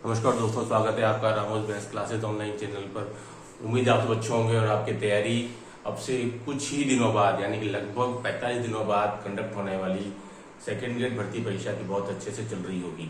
नमस्कार दोस्तों, स्वागत है आपका Ramos best classes online channel पर। उम्मीद आप सब अच्छे होंगे और आपकी तैयारी अब से कुछ ही दिनों बाद यानी कि लगभग 45 दिनों बाद कंडक्ट होने वाली सेकेंड ग्रेड भर्ती परीक्षा की बहुत अच्छे से चल रही होगी।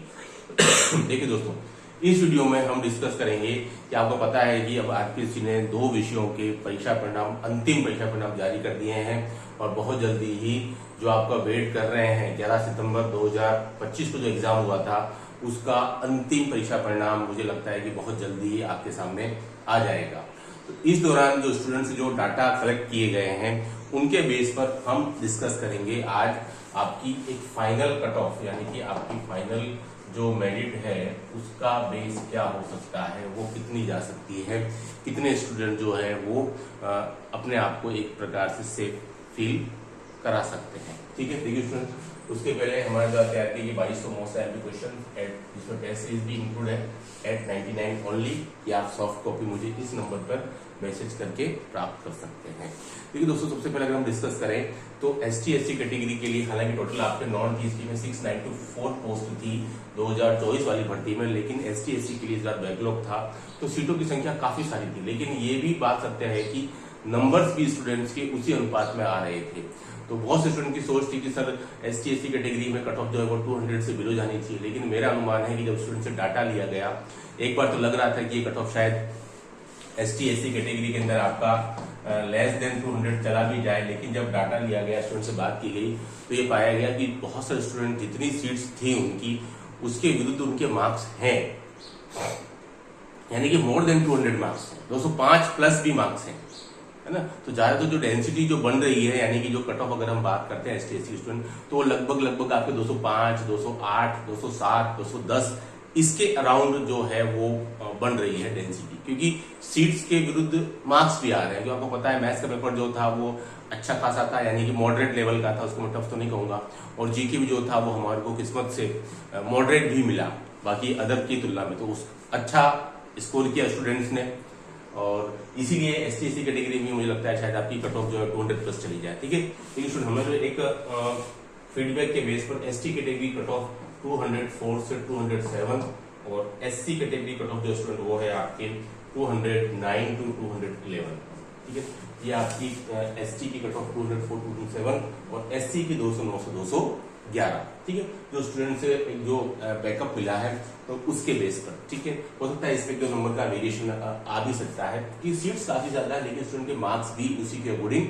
देखिए दोस्तों, इस वीडियो में हम डिस्कस करेंगे कि आपको पता है कि अब आरपीएससी ने 2 विषयों के परीक्षा परिणाम, अंतिम परीक्षा परिणाम जारी कर दिए हैं और बहुत जल्दी ही जो आपका वेट कर रहे हैं 11 सितंबर 2025 को जो एग्जाम हुआ था उसका अंतिम परीक्षा परिणाम मुझे लगता है कि बहुत जल्दी ही आपके सामने आ जाएगा। तो इस दौरान जो स्टूडेंट्स जो डाटा कलेक्ट किए गए हैं उनके बेस पर हम डिस्कस करेंगे आज आपकी एक फाइनल कट ऑफ, यानी कि आपकी फाइनल जो मेरिट है उसका बेस क्या हो सकता है, वो कितनी जा सकती है, कितने स्टूडेंट जो है वो अपने आप को एक प्रकार से सेफ फील करा सकते हैं। ठीक है, देखिए स्टूडेंट, उसके पहले हमारे द्वारा तैयार की 2200 मोस्ट एमपी क्वेश्चन जिसमें टेस्ट सीरीज भी इंक्लूड है एट 99 ओनली, या आप सॉफ्ट कॉपी मुझे इस नंबर पर मैसेज करके प्राप्त कर सकते हैं। देखिए दोस्तों, सबसे पहले अगर हम डिस्कस करें तो ST/SC कैटेगरी के लिए हालांकि टोटल आपके नॉन टीएसपी में 694 पोस्ट थी 2024 वाली भर्ती में, लेकिन ST/SC के लिए इस बार बैकलॉग था तो सीटों की संख्या काफी सारी थी। लेकिन ये भी बात सत्य है कि नंबर्स भी स्टूडेंट्स के उसी अनुपात में आ रहे थे। तो बहुत से स्टूडेंट की सोच थी कि सर ST/SC कैटेगरी में कट ऑफ जो है वो 200 से बिलो जानी चाहिए, लेकिन मेरा अनुमान है कि जब स्टूडेंट से डाटा लिया गया, एक बार तो लग रहा था कि ये कट ऑफ शायद ST/SC कैटेगरी के अंदर आपका लेस देन 200 चला भी जाए, लेकिन जब डाटा लिया गया, स्टूडेंट से बात की गई तो ये पाया गया कि बहुत सारे स्टूडेंट जितनी सीट्स थी उनकी उसके विरुद्ध उनके मार्क्स हैं, यानी कि मोर देन 200 मार्क्स हैं, 205 प्लस भी मार्क्स हैं, है ना। तो ज्यादातर जो डेंसिटी जो बन रही है, यानी कि जो कट ऑफ अगर हम बात करते हैं ST/SC स्टूडेंट, तो लगभग आपके 205, 208, 207, 210 इसके अराउंड जो है वो बन रही है डेंसिटी, क्योंकि सीट्स के विरुद्ध मार्क्स भी आ रहे हैं। जो आपको पता है मैथ्स का पेपर जो था वो अच्छा खासा था, यानी कि मॉडरेट लेवल का था, उसको मैं टफ तो नहीं कहूंगा, और जीके भी जो था वो हमारे को किस्मत से मॉडरेट भी मिला बाकी अदर की तुलना में, तो उस अच्छा स्कोर किया स्टूडेंट्स ने, और इसीलिए ST/SC कैटेगरी में मुझे लगता है शायद आपकी कट ऑफ जो है 200 प्लस चली जाए। ठीक है, लेकिन हमें एक फीडबैक के बेस पर ST कैटेगरी कट ऑफ 204 से 207 और SC कैटेगरी कट ऑफ जो स्टूडेंट वो है आपके 209 टू 211। ठीक है, ये आपकी ST की कट ऑफ 204 टू 207 और SC की 209 से 211। ठीक है, जो स्टूडेंट से जो बैकअप मिला है तो उसके बेस पर, ठीक है, हो सकता है इसमें नंबर का वेरिएशन आ भी सकता है कि सीट्स काफी ज्यादा है, लेकिन स्टूडेंट के मार्क्स भी उसी के अकॉर्डिंग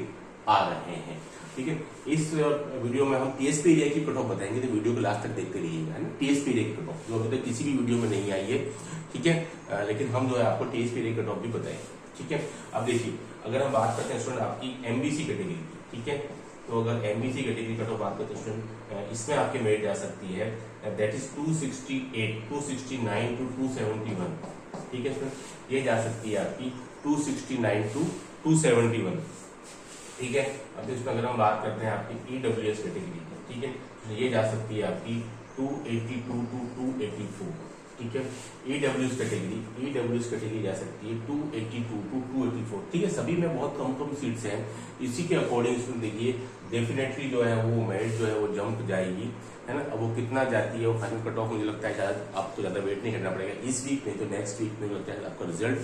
आ रहे हैं। ठीक है, इस वीडियो में हम TSP एरिया की कट ऑफ बताएंगे, तो वीडियो को लास्ट तक देखते रहिएगा, है ना। TSP एरिया की कट ऑफ जो अभी तक किसी भी वीडियो में नहीं आई है, ठीक है, लेकिन हम जो है आपको TSP एरिया की कट ऑफ भी बताएंगे। ठीक है, अब देखिए, अगर हम बात करते हैं स्टूडेंट आपकी MBC कैटेगरी की, ठीक है, तो अगर MBC कैटेगरी कट ऑफ बात करते हैं स्टूडेंट, इसमें आपके मेरिट जा सकती है दैट इज 268, 269 टू 271। ठीक है स्टूडेंट, ये जा सकती है आपकी 269 टू 271। ठीक है, अब इसमें अगर हम बात करते हैं आपकी EWS कैटेगरी, ठीक है, तो ये जा सकती है आपकी 282 टू 284। ठीक है, EWS कैटेगरी जा सकती है 282 टू 284। ठीक है, सभी में बहुत कम सीट्स हैं, इसी के अकॉर्डिंग इसमें देखिए डेफिनेटली जो है वो मेरिट जो है वो जंप जाएगी, है ना। अब वो कितना जाती है वो फाइनल कट ऑफ मुझे लगता है शायद आपको ज्यादा वेट नहीं करना पड़ेगा, इस वीक नहीं तो नेक्स्ट वीक में लगता है आपका रिजल्ट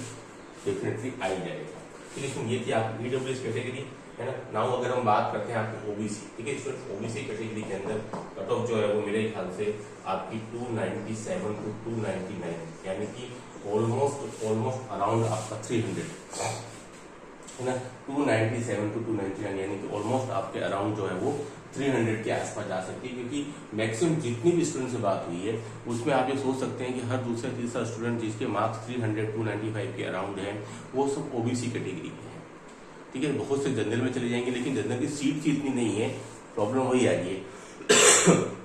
डेफिनेटली आ ही जाएगा। ठीक है, ये थी आपकी EWS कैटेगरी, है ना। नाउ अगर हम बात करते हैं आपको OBC, ठीक है स्टूडेंट, OBC कैटेगरी के अंदर कट ऑफ जो है वो मेरे ख्याल से आपकी 297 टू 299, यानी कि ऑलमोस्ट अराउंड आपका 300, है ना। 297 टू 299 यानी कि ऑलमोस्ट आपके अराउंड जो है वो 300 के आसपास जा सकती है, क्योंकि मैक्सिमम जितनी भी स्टूडेंट से बात हुई है उसमें आप ये सोच सकते हैं कि हर दूसरा तीसरा स्टूडेंट जिसके मार्क्स 300 295 के अराउंड है वो सब OBC कैटेगरी के हैं। ठीक है, बहुत से जनरल में चले जाएंगे, लेकिन जनरल की सीट्स ही इतनी नहीं है, प्रॉब्लम वही आ रही है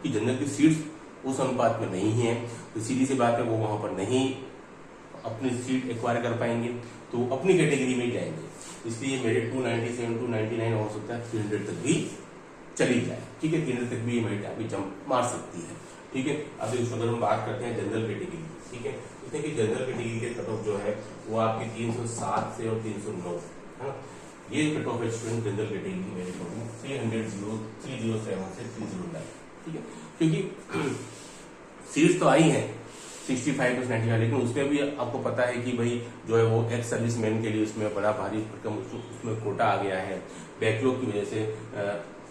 कि जनरल की सीट्स उस अनुपात में नहीं है, तो सीधी सी बात है वो वहां पर नहीं अपनी सीट एक्वायर कर पाएंगे, तो अपनी कैटेगरी में ही जाएंगे। इसलिए मेरे 297 299 हो सकता है 300 तक भी चली जाए। ठीक है, 300 तक भी ये मेरिट आपकी जंप मार सकती है। ठीक है, अब अगर हम बात करते हैं जनरल कैटेगरी, ठीक है, तो देखिए जनरल कैटेगरी के कट ऑफ जो है वो आपकी 307 से और 309, है ना। ये कट ऑफ है स्टूडेंट जनरल कैटेगरी मेरे को 307 से 309। ठीक है, क्योंकि सीट्स तो आई हैं 65 to 95, लेकिन उसमें भी आपको पता है कि भाई जो है वो एक्स सर्विस मैन के लिए उसमें बड़ा भारी भरकम उसमें कोटा आ गया है बैकलॉग की वजह से।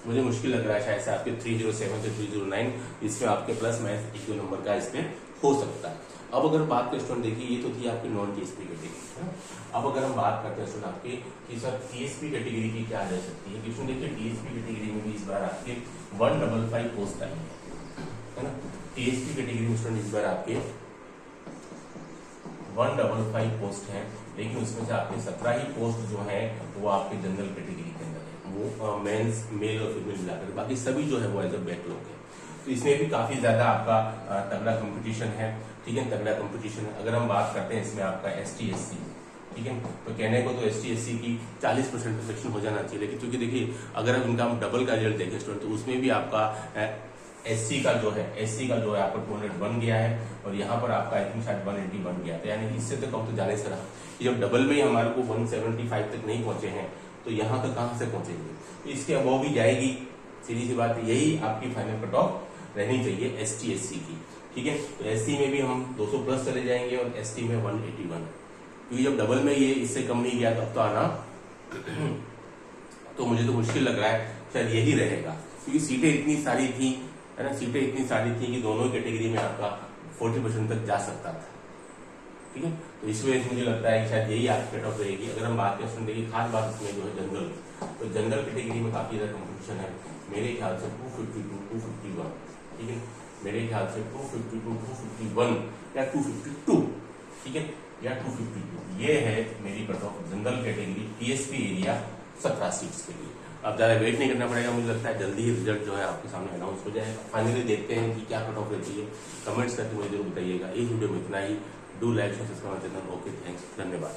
मुझे मुश्किल लग रहा है शायद से आपके 307 से 309 इसमें आपके प्लस माइनस 1-2 नंबर का इसमें हो सकता है। अब अगर बात करें स्टूडेंट, देखिए ये तो थी आपकी नॉन टीएसपी कैटेगरी। अब अगर हम बात करते हैं स्टूडेंट आपके कि सर टीएसपी कैटेगरी की क्या रह सकती है, कि स्टूडेंट देखिए टीएसपी कैटेगरी में भी इस बार आपके 155 पोस्ट आई है ना। टीएसपी कैटेगरी में स्टूडेंट इस बार आपके 155 पोस्ट हैं, लेकिन उसमें से आपके 17 ही पोस्ट जो है वो आपके जनरल कैटेगरी के अंदर है, वो मेंस मेल और फीमेल मिलाकर, बाकी सभी जो है वो एज अ बैकलॉग है। तो इसमें भी काफी ज्यादा आपका तगड़ा कंपटीशन है, ठीक है, तगड़ा कंपटीशन है। अगर हम बात करते हैं इसमें आपका एसटी एससी, ठीक है, तो कहने को तो एसटी एससी की 40% सिलेक्शन हो जाना चाहिए, लेकिन क्योंकि देखिए अगर इनका हम डबल का रिजल्ट देखें स्टूडेंट, तो उसमें भी आपका एससी का जो है आपका 200 बन गया है, और यहाँ पर आपका आई थिंक शायद 180 बन गया था, यानी इससे तो कम तो जाने से रहा कि जब डबल में ही हमारे को 175 तक नहीं पहुंचे हैं, तो यहाँ तक कहाँ से पहुंचेंगे। तो इसके अबव भी जाएगी, सीधी सी बात, यही आपकी फाइनल कट ऑफ रहनी चाहिए एसटी एससी की, ठीक है। तो एससी में भी हम 200 प्लस चले जाएंगे और एसटी में 181, क्योंकि जब डबल में ये इससे कम नहीं गया तो अब तो आना तो मुझे तो मुश्किल लग रहा है शायद यही रहेगा, क्योंकि सीटें इतनी सारी थी, है ना, सीटें इतनी सारी थी कि दोनों कैटेगरी में आपका 40% तक जा सकता था, ठीक है। तो इस वजह से मुझे लगता है कि शायद यही आपकी कट ऑफ रहेगी। अगर हम बात करें देखिए खास बात इसमें जो है जनरल, तो जनरल कैटेगरी में काफी ज्यादा कंपटीशन है, मेरे ख्याल से 252 251, ठीक है, मेरे ख्याल से 252 251 या 252, ठीक है, या 252, ये है मेरी cut off general category TSP area 17 seats के लिए। अब ज्यादा वेट नहीं करना पड़ेगा, मुझे लगता है जल्दी ही रिजल्ट जो है आपके सामने अनाउंस हो जाएगा। फाइनली देखते हैं कि क्या कट ऑफ रहती है, कमेंट्स करके मुझे जरूर बताइएगा। इस वीडियो में इतना ही, do like share subscribe channel. Okay, thanks, धन्यवाद।